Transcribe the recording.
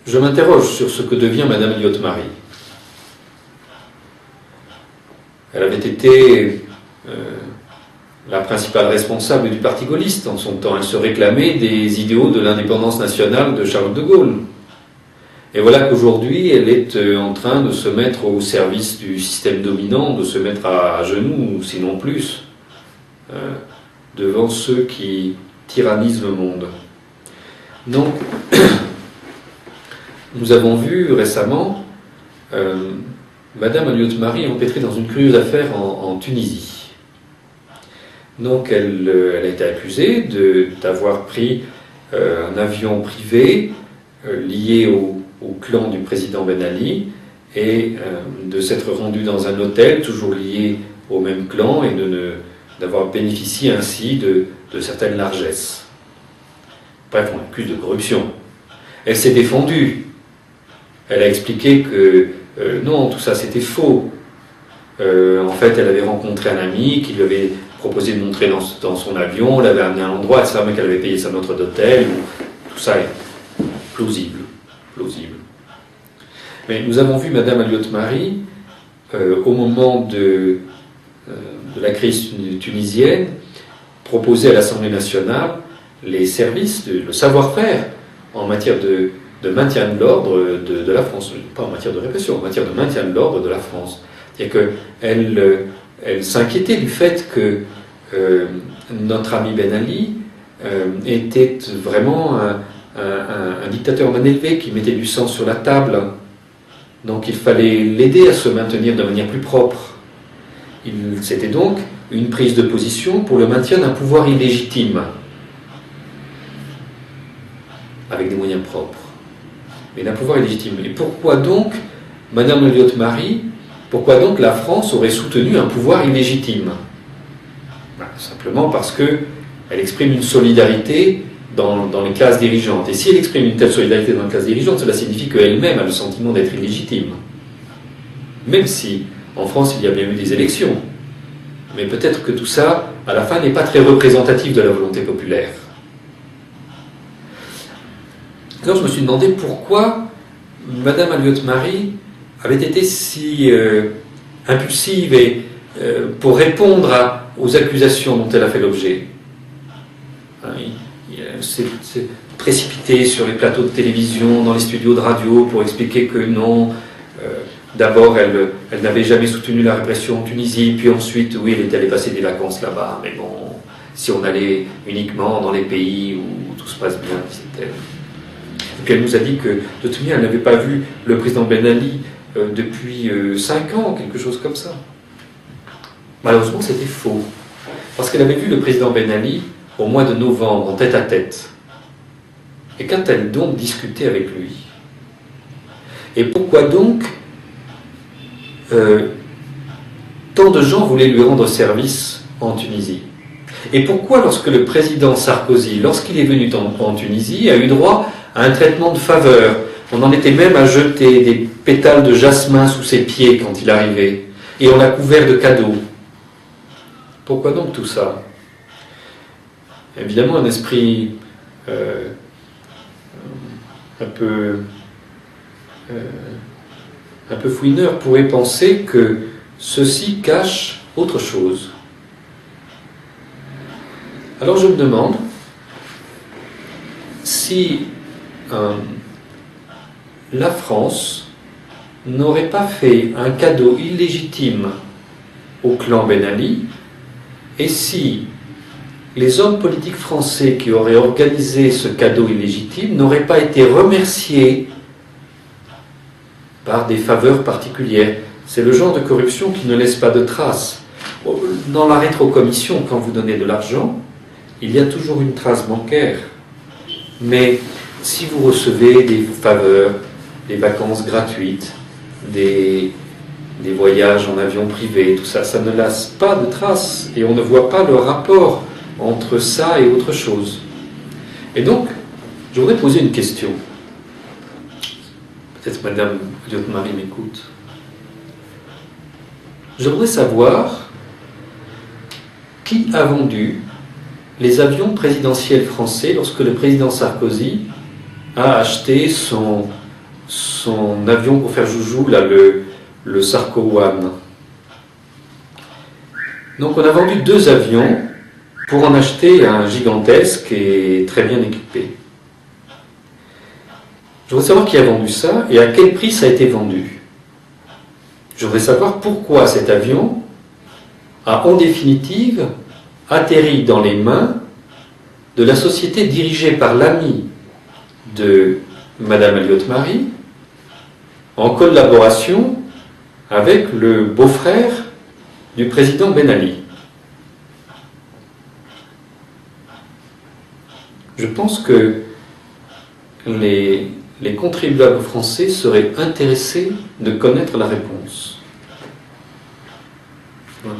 je m'interroge sur ce que devient Madame Elliott-Marie. Elle avait été la principale responsable du parti gaulliste en son temps. Elle se réclamait des idéaux de l'indépendance nationale de Charles de Gaulle. Et voilà qu'aujourd'hui, elle est en train de se mettre au service du système dominant, de se mettre à genoux, sinon plus, devant ceux qui tyrannisent le monde. Donc, nous avons vu récemment Madame Elliott-Marie empêtrée dans une curieuse affaire en Tunisie. Donc elle a été accusée d'avoir pris un avion privé lié au clan du président Ben Ali et de s'être rendue dans un hôtel toujours lié au même clan et d'avoir bénéficié ainsi de certaines largesses. Bref, on l'accuse de corruption. Elle s'est défendue. Elle a expliqué que non, tout ça c'était faux. En fait, elle avait rencontré un ami qui lui avait proposé de montrer dans son avion, l'avait amené à un endroit, elle savait qu'elle avait payé sa note d'hôtel. Tout ça est plausible. Mais nous avons vu Madame Elliott-Marie au moment de la crise tunisienne proposer à l'Assemblée nationale les services, le savoir-faire en matière de maintien de l'ordre de la France, pas en matière de répression, en matière de maintien de l'ordre de la France. C'est-à-dire qu'elle s'inquiétait du fait que notre ami Ben Ali était vraiment un dictateur mal élevé qui mettait du sang sur la table. Donc il fallait l'aider à se maintenir de manière plus propre. C'était donc une prise de position pour le maintien d'un pouvoir illégitime, avec des moyens propres, mais d'un pouvoir illégitime. Et pourquoi donc, Madame Elliott-Marie, pourquoi donc la France aurait soutenu un pouvoir illégitime? Simplement parce qu'elle exprime une solidarité dans les classes dirigeantes. Et si elle exprime une telle solidarité dans les classes dirigeantes, cela signifie qu'elle-même a le sentiment d'être illégitime. Même si, en France, il y a bien eu des élections. Mais peut-être que tout ça, à la fin, n'est pas très représentatif de la volonté populaire. Alors je me suis demandé pourquoi Madame Elliott-Marie avait été si impulsive et, pour répondre aux accusations dont elle a fait l'objet. Elle s'est précipitée sur les plateaux de télévision, dans les studios de radio pour expliquer que non, d'abord elle n'avait jamais soutenu la répression en Tunisie, puis ensuite, oui, elle était allée passer des vacances là-bas, mais bon, si on allait uniquement dans les pays où tout se passe bien, c'était... Et puis elle nous a dit que, de toute manière, elle n'avait pas vu le président Ben Ali depuis 5 ans, quelque chose comme ça. Malheureusement, c'était faux. Parce qu'elle avait vu le président Ben Ali au mois de novembre, en tête-à-tête. Et quand elle donc discutait avec lui. Et pourquoi donc tant de gens voulaient lui rendre service en Tunisie? Et pourquoi, lorsque le président Sarkozy, lorsqu'il est venu en Tunisie, a eu droit à un traitement de faveur, on en était même à jeter des pétales de jasmin sous ses pieds quand il arrivait, et on l'a couvert de cadeaux? Pourquoi donc tout ça? Évidemment, un esprit un peu fouineur pourrait penser que ceci cache autre chose. Alors je me demande si la France n'aurait pas fait un cadeau illégitime au clan Ben Ali, et si les hommes politiques français qui auraient organisé ce cadeau illégitime n'auraient pas été remerciés par des faveurs particulières. C'est le genre de corruption qui ne laisse pas de traces. Dans la rétrocommission, quand vous donnez de l'argent, il y a toujours une trace bancaire. Mais si vous recevez des faveurs, des vacances gratuites, des voyages en avion privé, tout ça, ça ne laisse pas de traces. Et on ne voit pas le rapport entre ça et autre chose. Et donc, je voudrais poser une question. Peut-être Madame Elliott-Marie m'écoute. Je voudrais savoir qui a vendu les avions présidentiels français lorsque le président Sarkozy a acheté son son avion pour faire joujou, là, le Sarco One. Donc on a vendu 2 avions pour en acheter un gigantesque et très bien équipé. Je voudrais savoir qui a vendu ça et à quel prix ça a été vendu. Je voudrais savoir pourquoi cet avion a en définitive atterri dans les mains de la société dirigée par l'ami de Madame Elliott-Marie en collaboration avec le beau-frère du président Ben Ali. Je pense que les contribuables français seraient intéressés de connaître la réponse. Voilà.